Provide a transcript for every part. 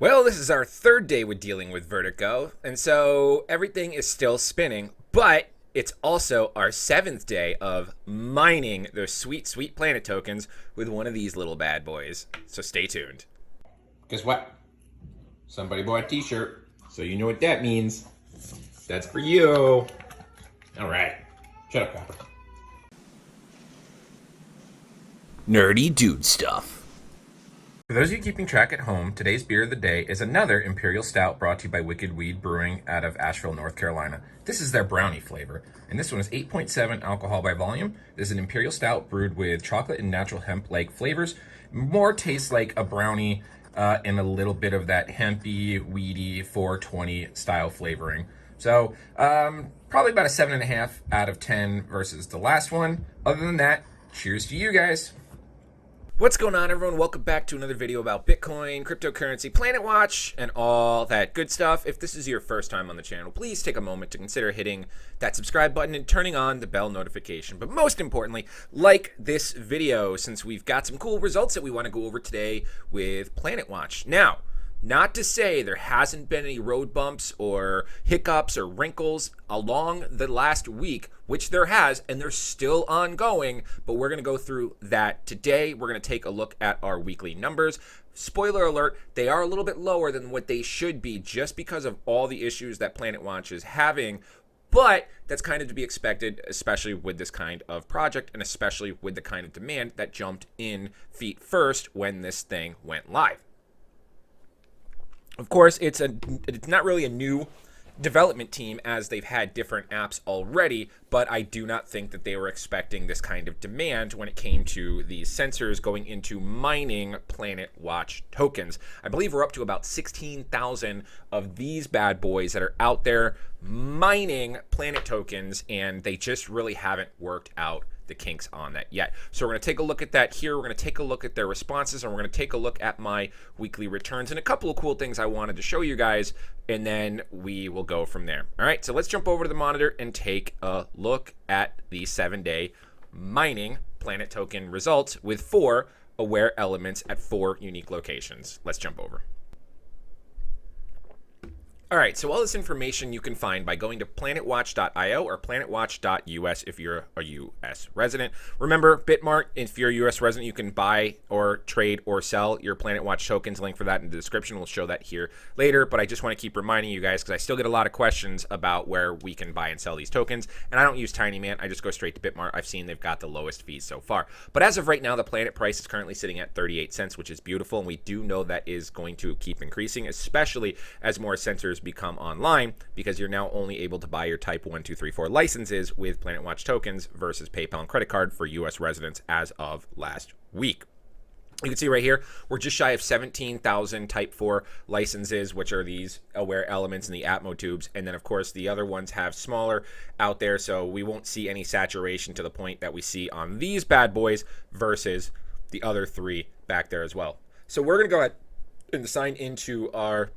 Well, this is our third day with dealing with Vertigo, and so everything is still spinning, but it's also our seventh day of mining those sweet, sweet planet tokens with one of these little bad boys. So stay tuned. Guess what? Somebody bought a t-shirt, so you know what that means. That's for you. All right. Shut up, Copper. Nerdy dude stuff. For those of you keeping track at home, today's beer of the day is another Imperial Stout brought to you by Wicked Weed Brewing out of Asheville, North Carolina. This is their brownie flavor, and this one is 8.7 alcohol by volume. This is an Imperial Stout brewed with chocolate and natural hemp-like flavors. More tastes like a brownie and a little bit of that hempy, weedy 420 style flavoring. So probably about a 7.5 out of 10 versus the last one. Other than that, cheers to you guys. What's going on, everyone? Welcome back to another video about Bitcoin, cryptocurrency, Planet Watch, and all that good stuff. If this is your first time on the channel, please take a moment to consider hitting that subscribe button and turning on the bell notification. But most importantly, like this video, since we've got some cool results that we want to go over today with Planet Watch. Now, not to say there hasn't been any road bumps or hiccups or wrinkles along the last week, which there has, and they're still ongoing, but we're going to go through that today. We're going to take a look at our weekly numbers. Spoiler alert, they are a little bit lower than what they should be just because of all the issues that Planet Watch is having, but that's kind of to be expected, especially with this kind of project and especially with the kind of demand that jumped in feet first when this thing went live. Of course, it's not really a new development team, as they've had different apps already, but I do not think that they were expecting this kind of demand when it came to these sensors going into mining Planet Watch tokens. I believe we're up to about 16,000 of these bad boys that are out there mining Planet tokens, and they just really haven't worked out the kinks on that yet. So we're going to take a look at that here. We're going to take a look at their responses, and we're going to take a look at my weekly returns and a couple of cool things I wanted to show you guys, and then we will go from there. All right, so let's jump over to the monitor and take a look at the 7-day mining Planet token results with 4 AWAIR elements at 4 unique locations. Let's jump over. All right, so all this information you can find by going to planetwatch.io or planetwatch.us if you're a U.S. resident. Remember, Bitmart, if you're a U.S. resident, you can buy or trade or sell your Planet Watch tokens. Link for that in the description. We'll show that here later, but I just want to keep reminding you guys because I still get a lot of questions about where we can buy and sell these tokens, and I don't use TinyMan. I just go straight to Bitmart. I've seen they've got the lowest fees so far. But as of right now, the Planet price is currently sitting at 38 cents, which is beautiful, and we do know that is going to keep increasing, especially as more sensors become online, because you're now only able to buy your type 1, 2, 3, 4 licenses with Planet Watch tokens versus PayPal and credit card for US residents as of last week. You can see right here, we're just shy of 17,000 type 4 licenses, which are these AWAIR elements and the Atmo tubes. And then, of course, the other ones have smaller out there, so we won't see any saturation to the point that we see on these bad boys versus the other 3 back there as well. So we're going to go ahead and sign into our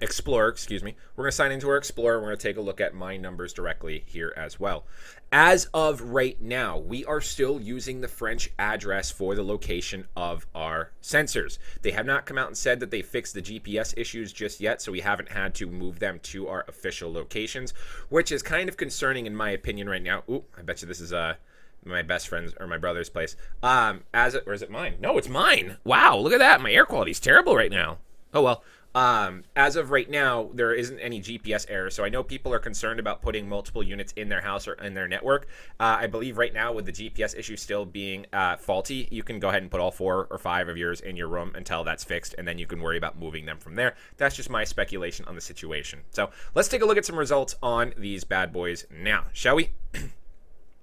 Explorer, We're going to sign into our Explorer. We're going to take a look at my numbers directly here as well. As of right now, we are still using the French address for the location of our sensors. They have not come out and said that they fixed the GPS issues just yet, so we haven't had to move them to our official locations, which is kind of concerning in my opinion right now. Ooh, I bet you this is my best friend's or my brother's place. Or is it mine? No, it's mine. Wow, look at that. My air quality is terrible right now. Oh well. As of right now, there isn't any GPS error, so I know people are concerned about putting multiple units in their house or in their network. I believe right now, with the GPS issue still being faulty, you can go ahead and put all 4 or 5 of yours in your room until that's fixed, and then you can worry about moving them from there. That's just my speculation on the situation. So let's take a look at some results on these bad boys now, shall we?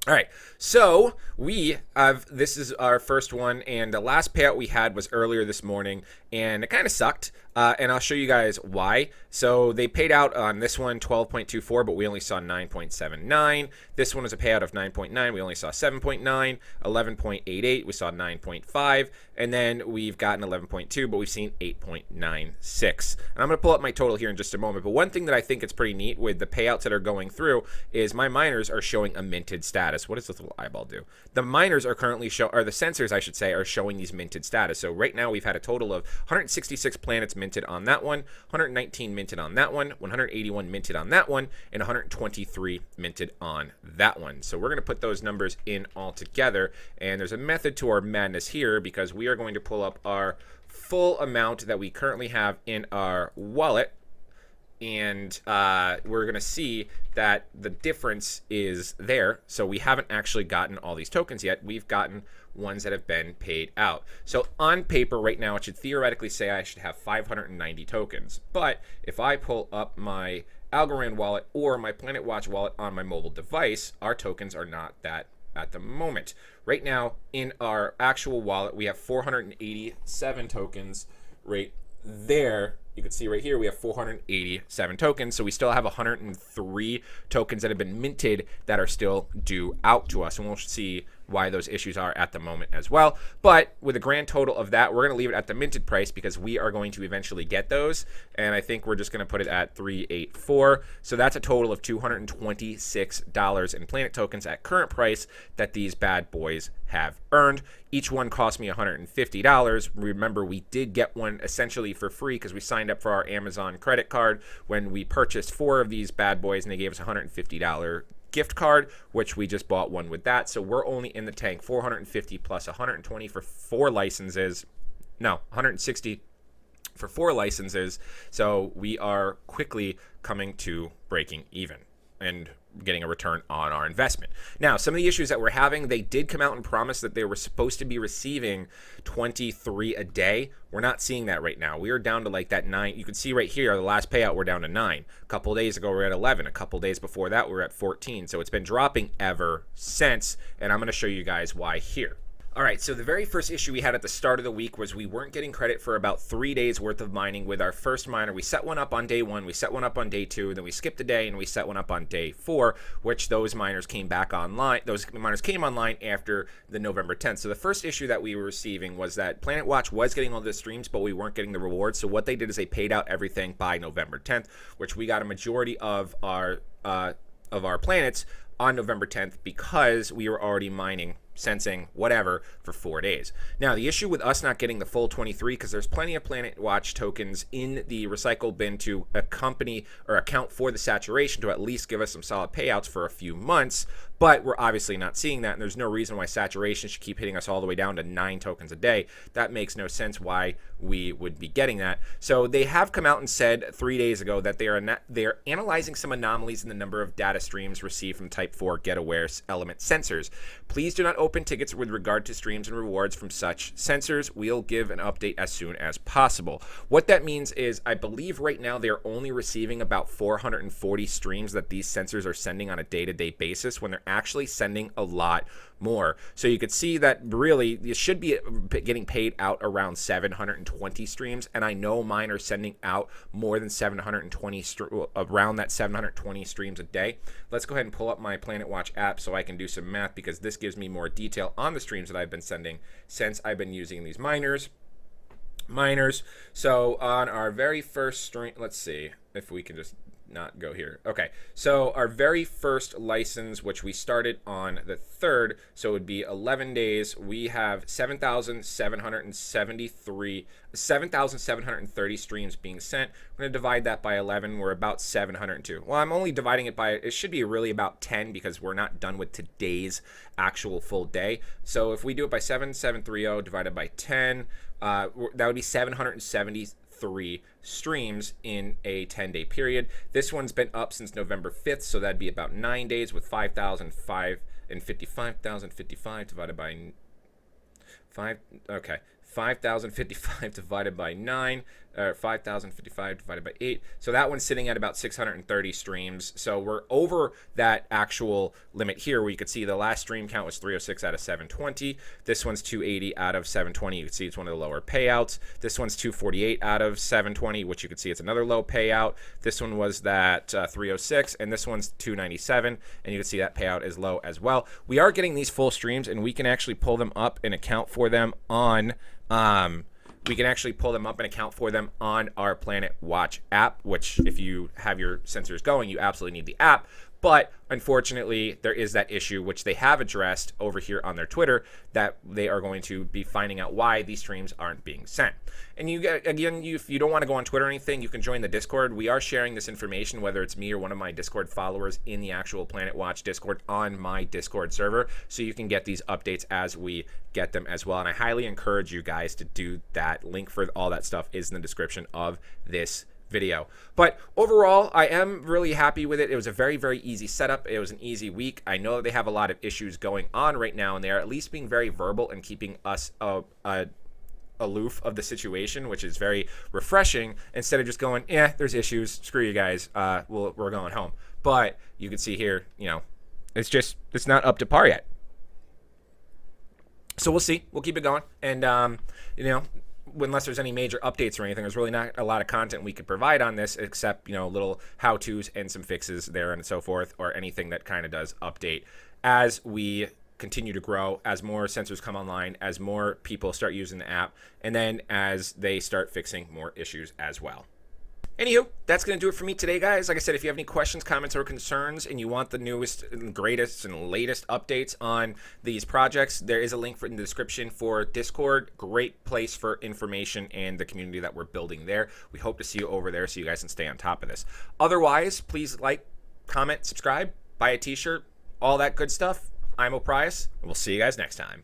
All right, so this is our first one, and the last payout we had was earlier this morning, and it kind of sucked, and I'll show you guys why. So they paid out on this one 12.24, but we only saw 9.79. This one was a payout of 9.9. We only saw 7.9, 11.88. We saw 9.5, and then we've gotten 11.2, but we've seen 8.96. And I'm going to pull up my total here in just a moment, but one thing that I think is pretty neat with the payouts that are going through is my miners are showing a minted status. What does this little eyeball do? The miners are currently the sensors, I should say, are showing these minted status. So right now we've had a total of 166 planets minted on that one, 119 minted on that one, 181 minted on that one, and 123 minted on that one. So we're going to put those numbers in all together, and there's a method to our madness here because we are going to pull up our full amount that we currently have in our wallet, and we're going to see that the difference is there. So we haven't actually gotten all these tokens yet. We've gotten ones that have been paid out. So on paper right now, it should theoretically say I should have 590 tokens. But if I pull up my Algorand wallet or my Planet Watch wallet on my mobile device, our tokens are not that at the moment. Right now, in our actual wallet, we have 487 tokens right there. You can see right here we have 487 tokens, so we still have 103 tokens that have been minted that are still due out to us, and we'll see why those issues are at the moment as well. But with a grand total of that, we're going to leave it at the minted price because we are going to eventually get those, and I think we're just going to put it at 384. So that's a total of $226 in Planet tokens at current price that these bad boys have earned. Each one cost me $150. Remember, we did get one essentially for free because we signed up for our Amazon credit card when we purchased 4 of these bad boys, and they gave us a $150 gift card, which we just bought one with that. So we're only in the tank 450 plus 120 for 4 licenses. No, 160 for 4 licenses. So we are quickly coming to breaking even and getting a return on our investment. Now, some of the issues that we're having, they did come out and promise that they were supposed to be receiving 23 a day. We're not seeing that right now. We are down to like that 9. You can see right here, the last payout, we're down to 9. A couple days ago, we were at 11. A couple days before that, we were at 14. So it's been dropping ever since, and I'm going to show you guys why here. All right, so the very first issue we had at the start of the week was we weren't getting credit for about 3 days worth of mining with our first miner. We set one up on day 1, we set one up on day 2, then we skipped a day and we set one up on day 4, which those miners came back online. Those miners came online after the November 10th. So the first issue that we were receiving was that Planet Watch was getting all the streams, but we weren't getting the rewards. So what they did is they paid out everything by November 10th, which we got a majority of our planets on November 10th because we were already mining, sensing, whatever, for 4 days. Now, the issue with us not getting the full 23, because there's plenty of Planet Watch tokens in the recycle bin to accompany or account for the saturation to at least give us some solid payouts for a few months, but we're obviously not seeing that, and there's no reason why saturation should keep hitting us all the way down to 9 tokens a day. That makes no sense why we would be getting that. So they have come out and said 3 days ago that they are analyzing some anomalies in the number of data streams received from Type 4 AWAIR Element sensors. Please do not open tickets with regard to streams and rewards from such sensors. We'll give an update as soon as possible. What that means is I believe right now they're only receiving about 440 streams that these sensors are sending on a day-to-day basis when they're actually sending a lot more. So you could see that really you should be getting paid out around 720 streams, and I know mine are sending out more than 720 around that 720 streams a day. Let's go ahead and pull up my Planet Watch app so I can do some math, because this gives me more detail on the streams that I've been sending since I've been using these miners. So on our very first stream, let's see if we can just not go here. Okay, so our very first license, which we started on the 3rd, so it would be 11 days, we have 7,730 streams being sent. We're going to divide that by 11. We're about 702. Well, I'm only dividing it by, it should be really about 10 because we're not done with today's actual full day. So if we do it by 7730 divided by 10, that would be 773 streams in a 10-day period. This one's been up since November 5th, so that'd be about 9 days with 5,055 divided by 5. Okay, 5,055 divided by 9, or 5,055 divided by 8. So that one's sitting at about 630 streams. So we're over that actual limit here, where you could see the last stream count was 306 out of 720. This one's 280 out of 720. You can see it's one of the lower payouts. This one's 248 out of 720, which you can see it's another low payout. This one was that 306, and this one's 297, and you can see that payout is low as well. We are getting these full streams, and we can actually pull them up and account for them on our Planet Watch app, which if you have your sensors going, you absolutely need the app. But unfortunately, there is that issue, which they have addressed over here on their Twitter, that they are going to be finding out why these streams aren't being sent. And you get, again, if you don't want to go on Twitter or anything, you can join the Discord. We are sharing this information, whether it's me or one of my Discord followers, in the actual Planet Watch Discord on my Discord server, so you can get these updates as we get them as well. And I highly encourage you guys to do that. Link for all that stuff is in the description of this video. But overall, I am really happy with it. It was a very, very easy setup. It was an easy week. I know that they have a lot of issues going on right now, and they are at least being very verbal and keeping us aloof of the situation, which is very refreshing, instead of just going, yeah, there's issues, screw you guys, we're going home. But you can see here, you know, it's not up to par yet. So we'll see. We'll keep it going. And, you know, unless there's any major updates or anything, there's really not a lot of content we could provide on this, except, you know, little how-tos and some fixes there and so forth, or anything that kind of does update as we continue to grow, as more sensors come online, as more people start using the app, and then as they start fixing more issues as well. Anywho, that's going to do it for me today, guys. Like I said, if you have any questions, comments, or concerns, and you want the newest and greatest and latest updates on these projects, there is a link in the description for Discord. Great place for information and the community that we're building there. We hope to see you over there so you guys can stay on top of this. Otherwise, please like, comment, subscribe, buy a t-shirt, all that good stuff. I'm O'Price, and we'll see you guys next time.